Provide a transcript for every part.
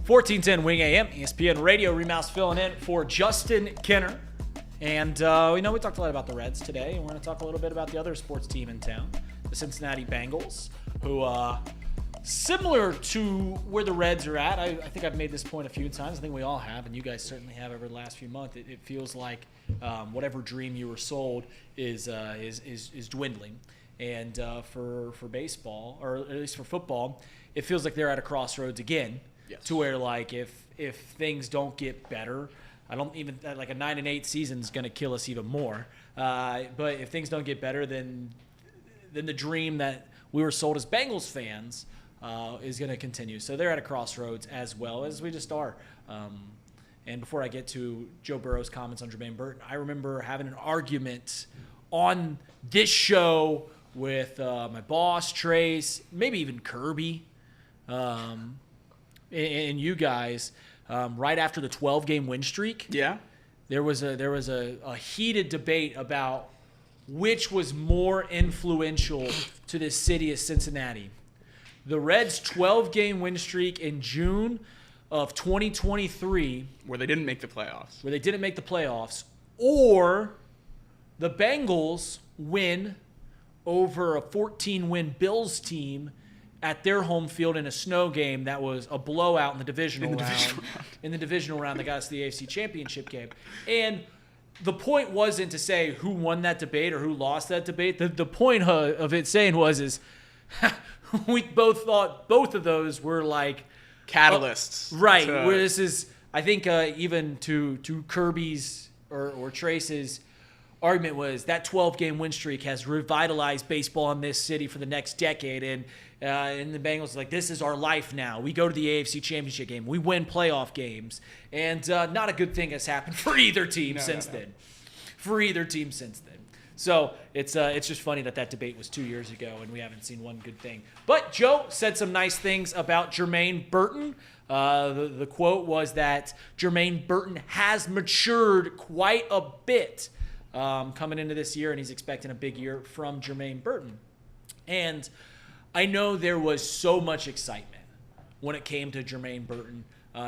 1410 Wing AM, ESPN Radio. Remouse filling in for Justin Kenner. And, we talked a lot about the Reds today, and we're going to talk a little bit about the other sports team in town, the Cincinnati Bengals, who, similar to where the Reds are at, I think I've made this point a few times. I think we all have, and you guys certainly have over the last few months. It feels like whatever dream you were sold is dwindling. And for baseball, or at least for football, it feels like they're at a crossroads again. Yes. To where, like, if things don't get better, I don't even like a 9-8 season is going to kill us even more. But if things don't get better, then the dream that we were sold as Bengals fans is going to continue. So they're at a crossroads as well as we just are. And before I get to Joe Burrow's comments on Jermaine Burton, I remember having an argument on this show with my boss, Trace, maybe even Kirby, and you guys, right after the 12-game win streak. Yeah. There was a heated debate about which was more influential to the city of Cincinnati. The Reds' 12-game win streak in June of 2023. Where they didn't make the playoffs. Or the Bengals win over a 14-win Bills team at their home field in a snow game that was a blowout in the divisional round. In the divisional round that got us the AFC Championship game. And the point wasn't to say who won that debate or who lost that debate. The point of it saying was we both thought both of those were like catalysts. Right. Where this is, I think, even to Kirby's or Trace's argument was that 12-game win streak has revitalized baseball in this city for the next decade. And the Bengals are like, this is our life now. We go to the AFC Championship game. We win playoff games. And not a good thing has happened for either team since then. For either team since then. So it's just funny that debate was 2 years ago and we haven't seen one good thing. But Joe said some nice things about Jermaine Burton. The quote was that Jermaine Burton has matured quite a bit coming into this year, and he's expecting a big year from Jermaine Burton. And I know there was so much excitement when it came to Jermaine Burton.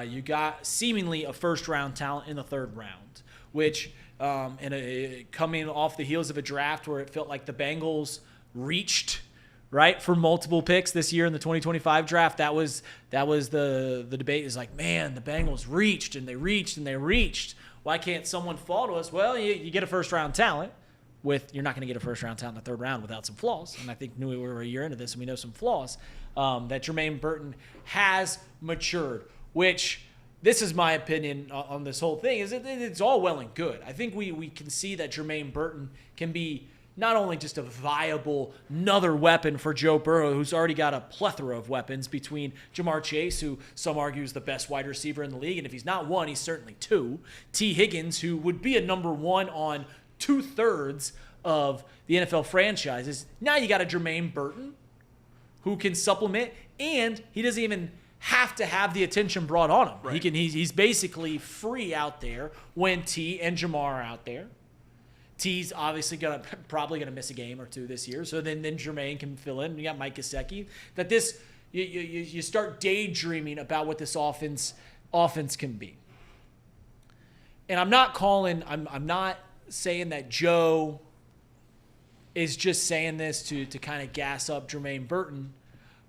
You got seemingly a first-round talent in the third round, which coming off the heels of a draft where it felt like the Bengals reached, right, for multiple picks this year in the 2025 draft. That was the debate is like, man, the Bengals reached and they reached and they reached. Why can't someone fall to us? Well, you get a first-round talent. You're not going to get a first-round talent in the third round without some flaws. And I think we were a year into this and we know some flaws. That Jermaine Burton has matured, which this is my opinion on this whole thing. It's all well and good. I think we can see that Jermaine Burton can be not only just a viable another weapon for Joe Burrow, who's already got a plethora of weapons between Jamar Chase, who some argue is the best wide receiver in the league, and if he's not one, he's certainly two. T. Higgins, who would be a number one on 2/3 of the NFL franchises. Now you got a Jermaine Burton who can supplement, and he doesn't even have to have the attention brought on him. Right. He's basically free out there when T and Jamar are out there. T's obviously probably gonna miss a game or two this year, so then Jermaine can fill in. You got Mike Gesicki. That this you start daydreaming about what this offense can be. And I'm not saying that Joe is just saying this to kind of gas up Jermaine Burton,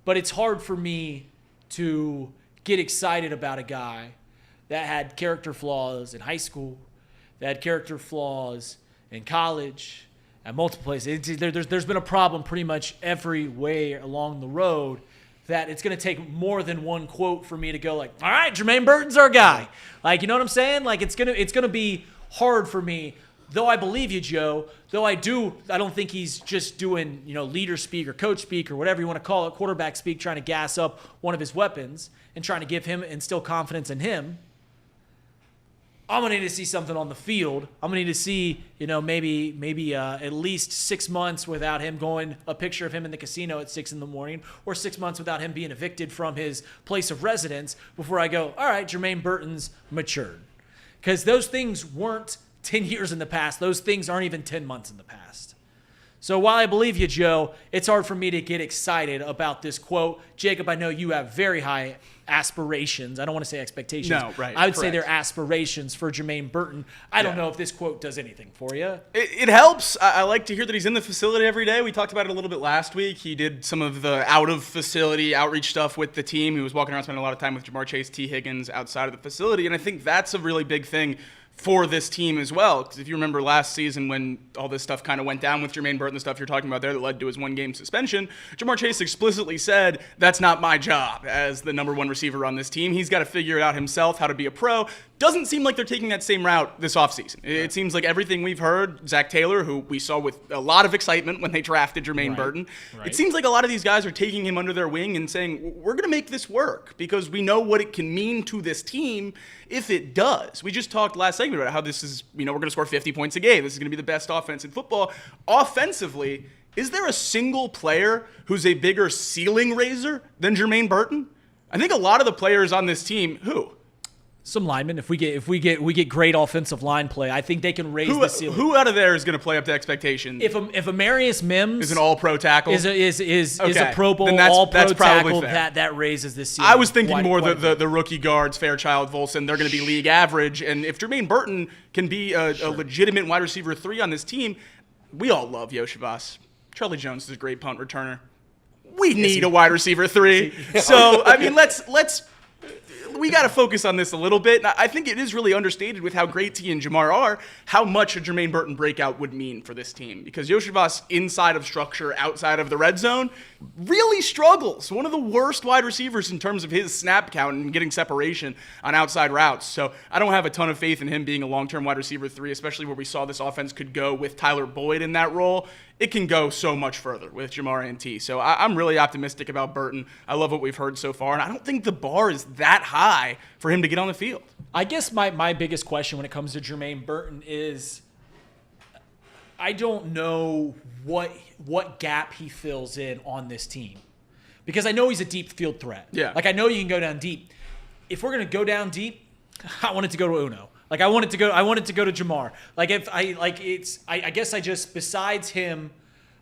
but it's hard for me to get excited about a guy that had character flaws in high school, that had character flaws in college, at multiple places. There's been a problem pretty much every way along the road that it's going to take more than one quote for me to go like, all right, Jermaine Burton's our guy. Like, you know what I'm saying? Like, it's gonna be hard for me. Though I believe you, Joe, I don't think he's just doing, leader speak or coach speak or whatever you want to call it, quarterback speak, trying to gas up one of his weapons and trying to give him instill confidence in him. I'm going to need to see something on the field. I'm going to need to see, maybe at least 6 months without him a picture of him in the casino at 6 a.m, or 6 months without him being evicted from his place of residence before I go, all right, Jermaine Burton's matured. Because those things weren't 10 years in the past. Those things aren't even 10 months in the past. So while I believe you, Joe, it's hard for me to get excited about this quote. Jacob, I know you have very high aspirations. I don't want to say expectations. No, right. I would say correct. they're aspirations for Jermaine Burton. I don't know if this quote does anything for you. It helps. I like to hear that he's in the facility every day. We talked about it a little bit last week. He did some of the out-of-facility outreach stuff with the team. He was walking around spending a lot of time with Jamar Chase, T. Higgins outside of the facility, and I think that's a really big thing for this team as well. Because if you remember last season when all this stuff kind of went down with Jermaine Burton, the stuff you're talking about there that led to his 1-game suspension, Jamar Chase explicitly said, that's not my job as the number 1 receiver on this team. He's got to figure it out himself, how to be a pro. Doesn't seem like they're taking that same route this offseason. It seems like everything we've heard, Zach Taylor, who we saw with a lot of excitement when they drafted Jermaine Burton, it seems like a lot of these guys are taking him under their wing and saying, we're going to make this work because we know what it can mean to this team if it does. We just talked last segment about how this is, we're going to score 50 points a game. This is going to be the best offense in football. Offensively, is there a single player who's a bigger ceiling raiser than Jermaine Burton? I think a lot of the players on this team, who? Some linemen. If we get great offensive line play, I think they can raise the ceiling. Who out of there is going to play up to expectation? If Amarius Mims is an All-Pro tackle, is a Pro Bowl All-Pro tackle, that raises the ceiling. I was thinking more the rookie guards, Fairchild, Volson. They're going to be league average, and if Jermaine Burton can be a legitimate wide receiver 3 on this team, we all love Yoshivas. Charlie Jones is a great punt returner. We need a wide receiver 3. So I mean, we got to focus on this a little bit. I think it is really understated with how great T and Jamar are, how much a Jermaine Burton breakout would mean for this team. Because Yoshivas, inside of structure, outside of the red zone, really struggles. One of the worst wide receivers in terms of his snap count and getting separation on outside routes. So I don't have a ton of faith in him being a long-term wide receiver 3, especially where we saw this offense could go with Tyler Boyd in that role. It can go so much further with Jamar and T. So I'm really optimistic about Burton. I love what we've heard so far, and I don't think the bar is that high for him to get on the field. I guess my biggest question when it comes to Jermaine Burton is I don't know what gap he fills in on this team. Because I know he's a deep field threat. Yeah. Like, I know you can go down deep. If we're going to go down deep, I want it to go to Uno. Like, I want it to go to Jamar. I guess I just, besides him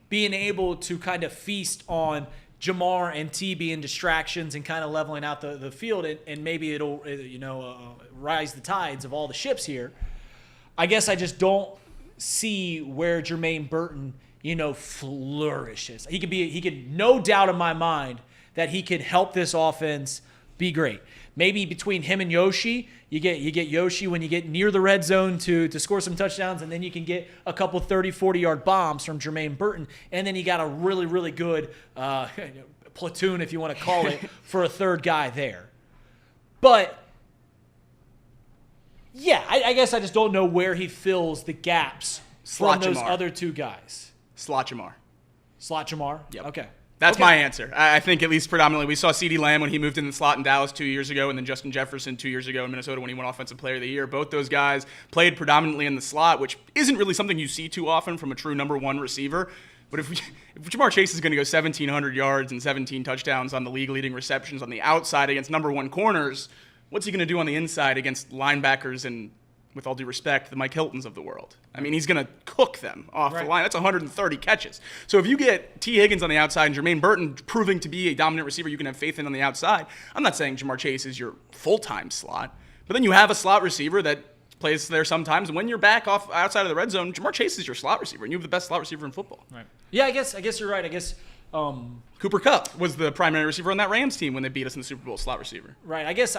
being able to kind of feast on Jamar and T being distractions and kind of leveling out the field, and maybe it'll rise the tides of all the ships here. I guess I just don't see where Jermaine Burton flourishes. He could no doubt in my mind that he could help this offense be great. Maybe between him and Yoshi, you get Yoshi when you get near the red zone to score some touchdowns, and then you can get a couple 30, 40-yard bombs from Jermaine Burton, and then you got a really, really good platoon, if you want to call it, for a third guy there. But, yeah, I guess I just don't know where he fills the gaps from those other two guys. Slot Jamar. Slot Jamar? Yep. Okay. That's my answer. I think at least predominantly. We saw CeeDee Lamb when he moved in the slot in Dallas 2 years ago, and then Justin Jefferson 2 years ago in Minnesota when he won Offensive Player of the Year. Both those guys played predominantly in the slot, which isn't really something you see too often from a true number 1 receiver. But if Jamar Chase is going to go 1,700 yards and 17 touchdowns on the league-leading receptions on the outside against number 1 corners, what's he going to do on the inside against linebackers and, with all due respect, the Mike Hiltons of the world? I mean, he's going to cook them off the line. That's 130 catches. So if you get T. Higgins on the outside and Jermaine Burton proving to be a dominant receiver you can have faith in on the outside, I'm not saying Jamar Chase is your full-time slot, but then you have a slot receiver that plays there sometimes, and when you're back off outside of the red zone, Jamar Chase is your slot receiver, and you have the best slot receiver in football. Right. Yeah, I guess you're right. I guess Cooper Kupp was the primary receiver on that Rams team when they beat us in the Super Bowl, slot receiver. Right. I guess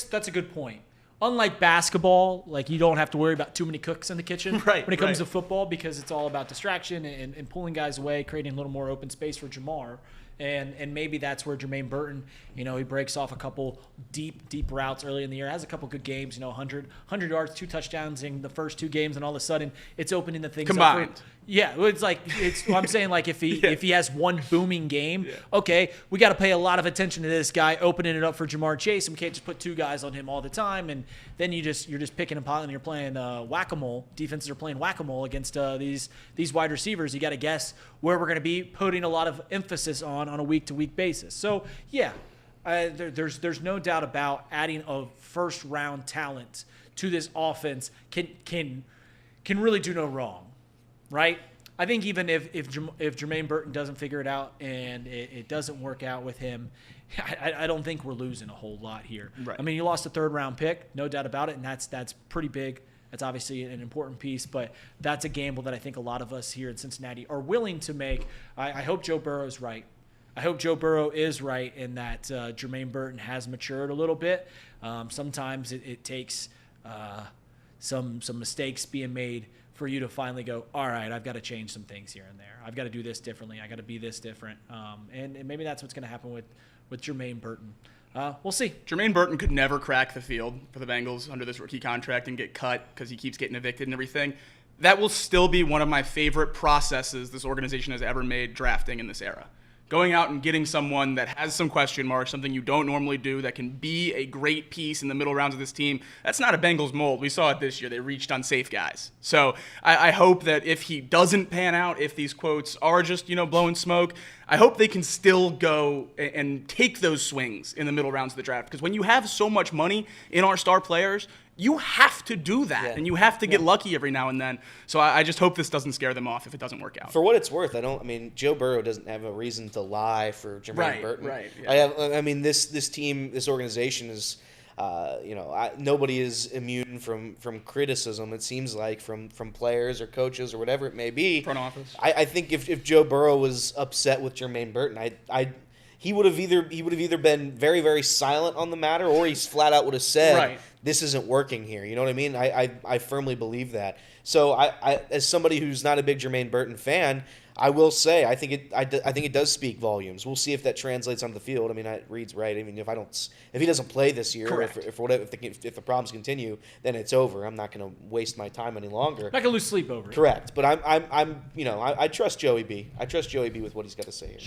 that's a good point. Unlike basketball, like, you don't have to worry about too many cooks in the kitchen when it comes to football, because it's all about distraction and pulling guys away, creating a little more open space for Jamar. And maybe that's where Jermaine Burton, he breaks off a couple deep routes early in the year, has a couple good games, 100 yards, 2 touchdowns in the first 2 games, and all of a sudden it's opening the things combined. Up. Yeah, I'm saying, like, if he has one booming game, okay, we got to pay a lot of attention to this guy opening it up for Jamar Chase, and we can't just put 2 guys on him all the time, and then you're just picking a pot and you're playing whack-a-mole. Defenses are playing whack-a-mole against these wide receivers. You got to guess where we're going to be putting a lot of emphasis on a week-to-week basis. So yeah, there's no doubt about adding a first-round talent to this offense can really do no wrong. Right? I think even if Jermaine Burton doesn't figure it out and it doesn't work out with him, I don't think we're losing a whole lot here. Right. I mean, you lost a third-round pick, no doubt about it, and that's pretty big. That's obviously an important piece, but that's a gamble that I think a lot of us here in Cincinnati are willing to make. I hope Joe Burrow is right. I hope Joe Burrow is right in that Jermaine Burton has matured a little bit. Sometimes it takes some mistakes being made for you to finally go, all right, I've got to change some things here and there. I've got to do this differently. I got to be this different. And maybe that's what's going to happen with Jermaine Burton. We'll see. Jermaine Burton could never crack the field for the Bengals under this rookie contract and get cut because he keeps getting evicted and everything. That will still be one of my favorite processes this organization has ever made drafting in this era. Going out and getting someone that has some question marks, something you don't normally do, that can be a great piece in the middle rounds of this team, that's not a Bengals mold. We saw it this year. They reached on safe guys. So I hope that if he doesn't pan out, if these quotes are just, blowing smoke, I hope they can still go and take those swings in the middle rounds of the draft. Because when you have so much money in our star players, you have to do that, and you have to get lucky every now and then. So I just hope this doesn't scare them off if it doesn't work out. For what it's worth, Joe Burrow doesn't have a reason to lie for Jermaine Burton. Right. Yeah. This team, this organization is, nobody is immune from criticism. It seems like from players or coaches or whatever it may be. Front office. I think if Joe Burrow was upset with Jermaine Burton, he would have either been very, very silent on the matter, or he's flat out would have said, this isn't working here. You know what I mean? I firmly believe that. So I as somebody who's not a big Jermaine Burton fan, I will say I think it does speak volumes. We'll see if that translates on the field. I mean, it reads right. I mean, if he doesn't play this year, if the problems continue, then it's over. I'm not going to waste my time any longer. Not going to lose sleep over it. Correct. But I trust Joey B. I trust Joey B with what he's got to say here.